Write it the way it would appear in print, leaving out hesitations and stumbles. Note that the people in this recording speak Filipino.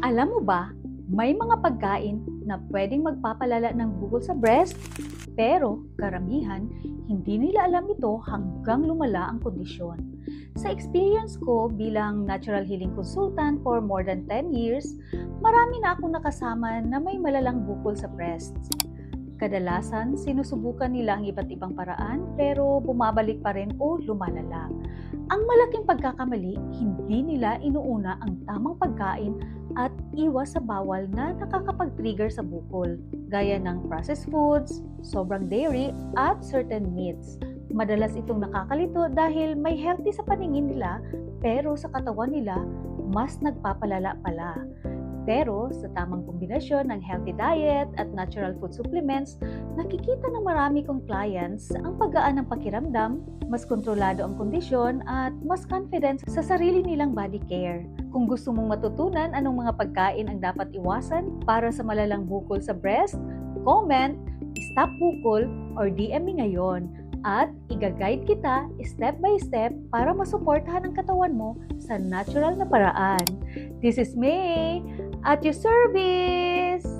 Alam mo ba, may mga pagkain na pwedeng magpapalala ng bukol sa breast, pero karamihan hindi nila alam ito hanggang lumala ang kondisyon. Sa experience ko bilang natural healing consultant for more than 10 years, marami na akong nakasama na may malalang bukol sa breast. Kadalasan, sinusubukan nila ang iba't ibang paraan pero bumabalik pa rin o lumalala. Ang malaking pagkakamali, hindi nila inuuna ang tamang pagkain at iwas sa bawal na nakakapag-trigger sa bukol, gaya ng processed foods, sobrang dairy, at certain meats. Madalas itong nakakalito dahil may healthy sa paningin nila pero sa katawan nila mas nagpapalala pala. Pero sa tamang kombinasyon ng healthy diet at natural food supplements, nakikita ng marami kong clients ang paggaan ng pakiramdam, mas kontrolado ang kondisyon at mas confident sa sarili nilang body care. Kung gusto mong matutunan anong mga pagkain ang dapat iwasan para sa malalang bukol sa breast, comment, stop bukol, or DM me ngayon. At i-guide kita step by step para masuportahan ang katawan mo sa natural na paraan. This is May at your service!